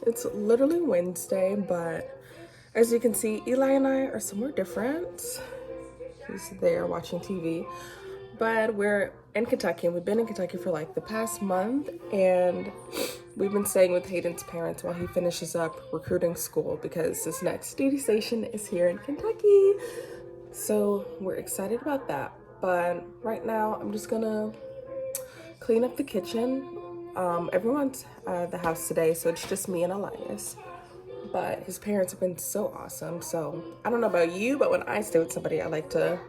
It's literally Wednesday, but as you can see, Eli and I are somewhere different. He's there watching TV, but we're in Kentucky, and we've been in Kentucky for like the past month, and we've been staying with Hayden's parents while he finishes up recruiting school because his next duty station is here in Kentucky. So we're excited about that. But right now, I'm just gonna clean up the kitchen. Everyone's at the house today, so it's just me and Elias. But his parents have been so awesome. So I don't know about you, but when I stay with somebody, I like to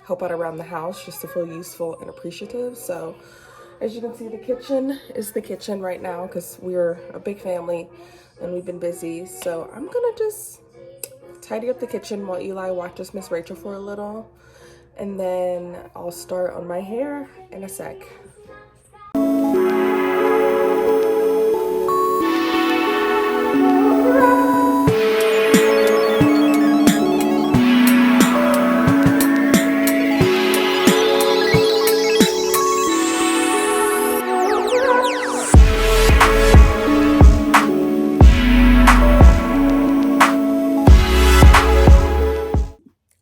help out around the house just to feel useful and appreciative. So as you can see, the kitchen is the kitchen right now because we're a big family and we've been busy. So I'm gonna just tidy up the kitchen while Eli watches Miss Rachel for a little, and then I'll start on my hair in a sec.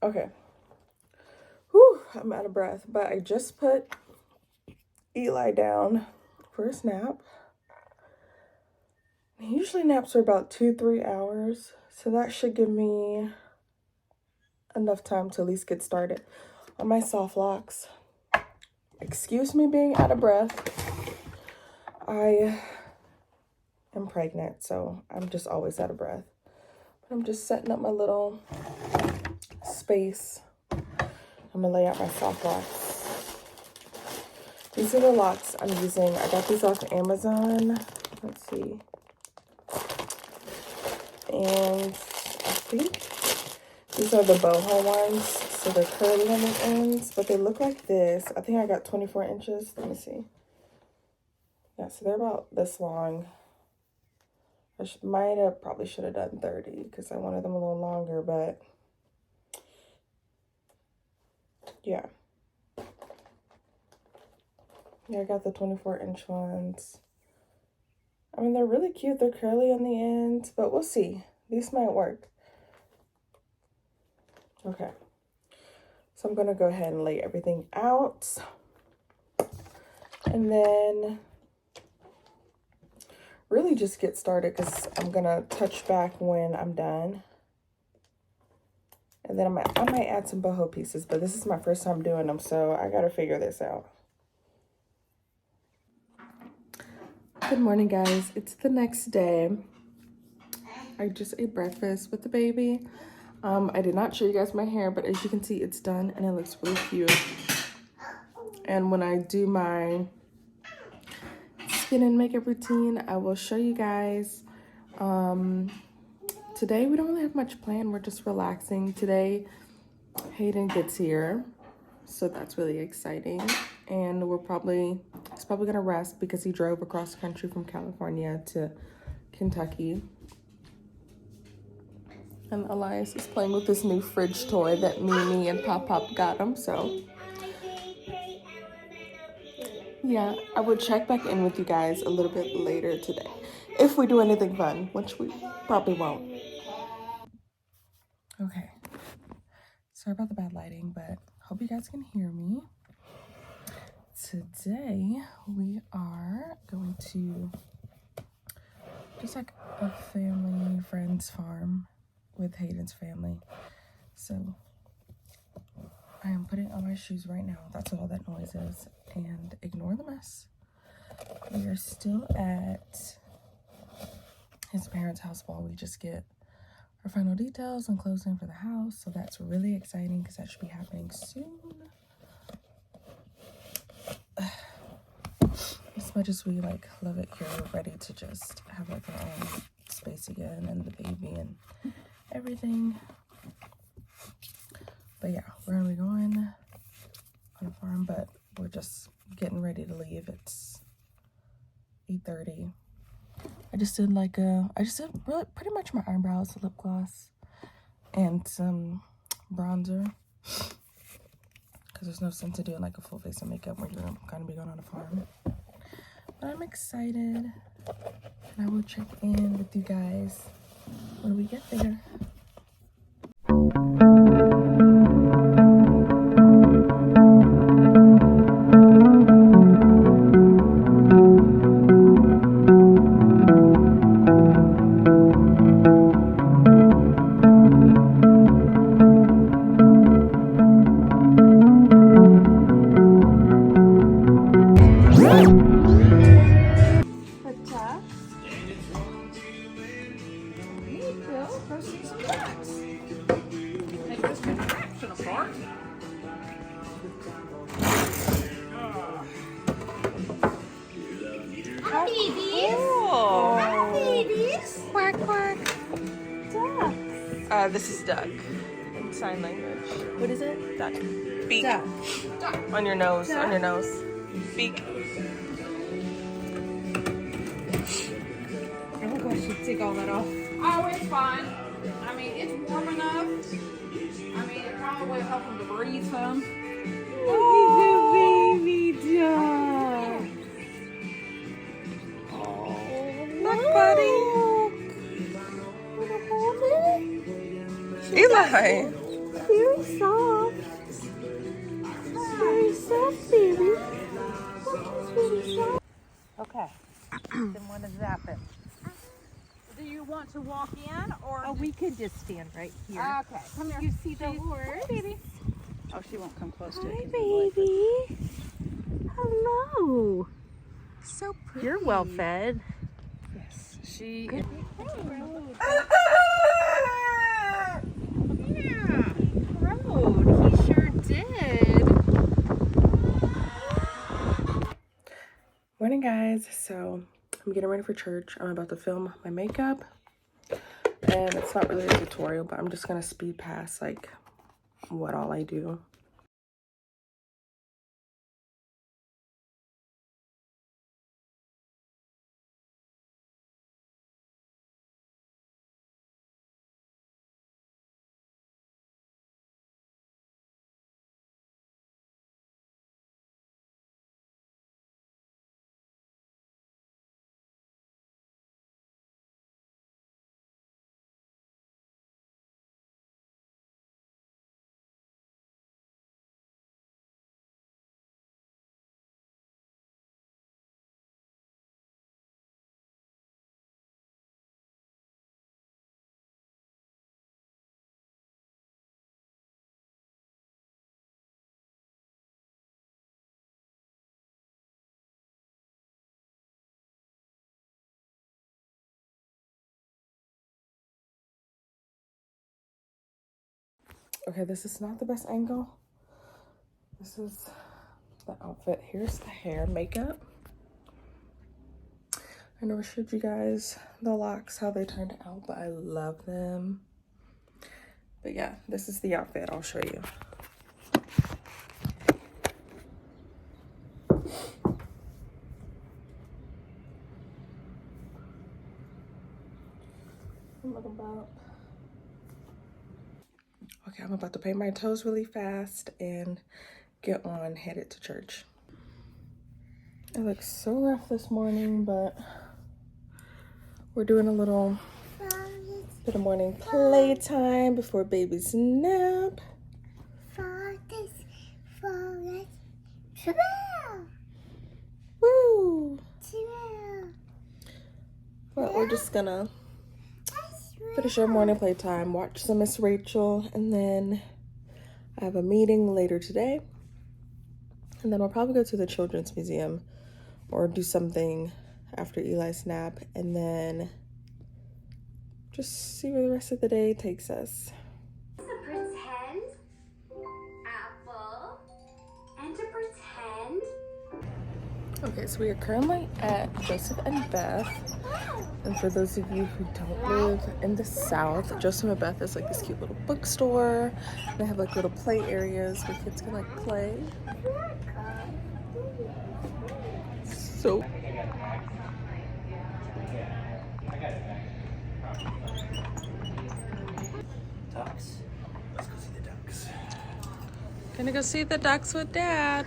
Okay. Whew, I'm out of breath, but I just put Eli down for a nap. He usually naps for about 2-3 hours, so that should give me enough time to at least get started on my soft locks. Excuse me being out of breath. I am pregnant, so I'm just always out of breath. But I'm just setting up my little space. I'm gonna lay out my soft locks. These are the locks I'm using. I got these off Amazon. Let's see. And I think these are the boho ones. So they're curly on the ends, but they look like this. I think I got 24 inches. Let me see. Yeah, so they're about this long. I probably should have done 30 because I wanted them a little longer, but yeah. Yeah, I got the 24-inch ones. I mean, they're really cute. They're curly on the ends, but we'll see. These might work. Okay. So I'm going to go ahead and lay everything out. And then really just get started because I'm going to touch back when I'm done. And then I might add some boho pieces, but this is my first time doing them, so I got to figure this out. Good morning, guys. It's the next day. I just ate breakfast with the baby. I did not show you guys my hair, but as you can see, it's done and it looks really cute. And when I do my skin and makeup routine, I will show you guys. Today, we don't really have much planned. We're just relaxing. Today, Hayden gets here, so that's really exciting. And he's probably gonna rest because he drove across the country from California to Kentucky. And Elias is playing with this new fridge toy that Mimi and Pop Pop got him, so yeah, I will check back in with you guys a little bit later today if we do anything fun, which we probably won't. Okay, sorry about the bad lighting, but hope you guys can hear me. Today we are going to just like a family friend's farm with Hayden's family. So I am putting on my shoes right now. That's what all that noise is. And ignore the mess. We are still at his parents' house while we just get our final details and closing for the house. So that's really exciting because that should be happening soon. As much as we like love it here, we're ready to just have like our own space again and the baby and everything. But yeah, we're gonna be going on a farm, but we're just getting ready to leave. It's 8:30. I just did really pretty much my eyebrows, lip gloss, and some bronzer. Because there's no sense in doing like a full face of makeup when you're gonna be going on a farm. But I'm excited. And I will check in with you guys when we get there. Quack, quack. Ducks. This is duck in sign language. What is it? Duck. Beak. Duck. On your nose. Duck. On your nose. Beak. I think I should take all that off. Oh, it's fine. I mean, it's warm enough. I mean, it probably will help him to breathe some. Oh, baby duck. Look, buddy. Eli. Very soft. Very soft, baby. Very soft. Okay. Then what does happen? Do you want to walk in or? Oh, we could just stand right here. Okay. Come here. You see the horse? Hi, baby. Oh, she won't come close to it. Hi, baby. Hello. So pretty. You're well fed. Yes. She is. Yeah. Road. He sure did. Morning, guys. So I'm getting ready for church. I'm about to film my makeup, and it's not really a tutorial, but I'm just gonna speed past like what all I do. Okay, this is not the best angle. This is the outfit. Here's the hair, makeup. I never showed you guys the locks, how they turned out, but I love them. But yeah, this is the outfit. I'll show you. Okay, I'm about to paint my toes really fast and get on headed to church. I look so rough this morning, but we're doing a little bit of morning playtime before baby's nap. Woo! But we're just gonna finish our morning playtime, watch some Miss Rachel, and then I have a meeting later today. And then we'll probably go to the Children's Museum or do something after Eli's nap, and then just see where the rest of the day takes us. To pretend, apple, and to pretend. Okay, so we are currently at Joseph and Beth. And for those of you who don't live in the South, Joseph and Beth is like this cute little bookstore. They have like little play areas where kids can like play. So Ducks. Let's go see the ducks. gonna go see the ducks with Dad.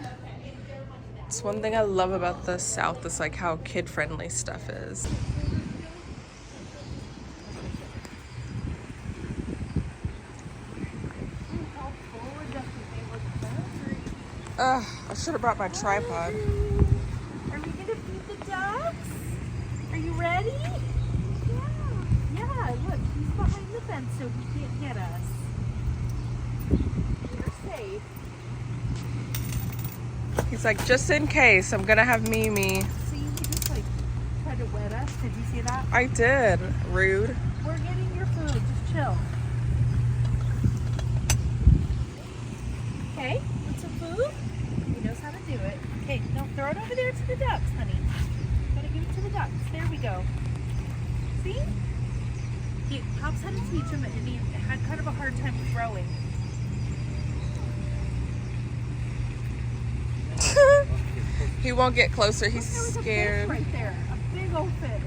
It's one thing I love about the South is like how kid-friendly stuff is. I should have brought my tripod. Are we gonna feed the ducks? Are you ready? Yeah. Yeah, look, he's behind the fence so he can't get us. You're safe. He's like, just in case, I'm gonna have Mimi. See, he just like tried to wet us. Did you see that? I did. Rude. We're getting your food. Just chill. Okay, want some food? He knows how to do it. Okay, no, throw it over there to the ducks, honey. Gotta give it to the ducks. There we go. See? Pops had to teach him, and he had kind of a hard time throwing. He won't get closer. He's There was scared. a fish right there. A big old fish.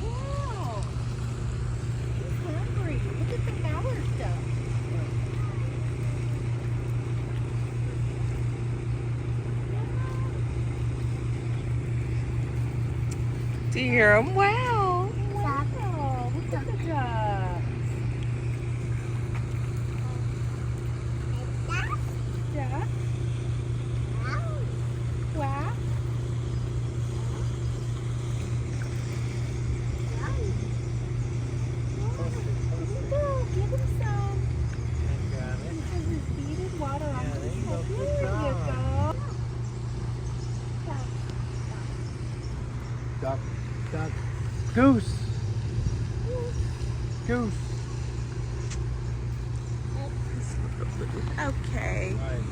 Wow. He's hungry. Look at the mallard duck. Do you hear him? Wow. Wow. Look at the ducks. Duck. Quack. Give him some. Because his feet and water on his head. There you go. Duck, duck, goose, goose. Okay. All right,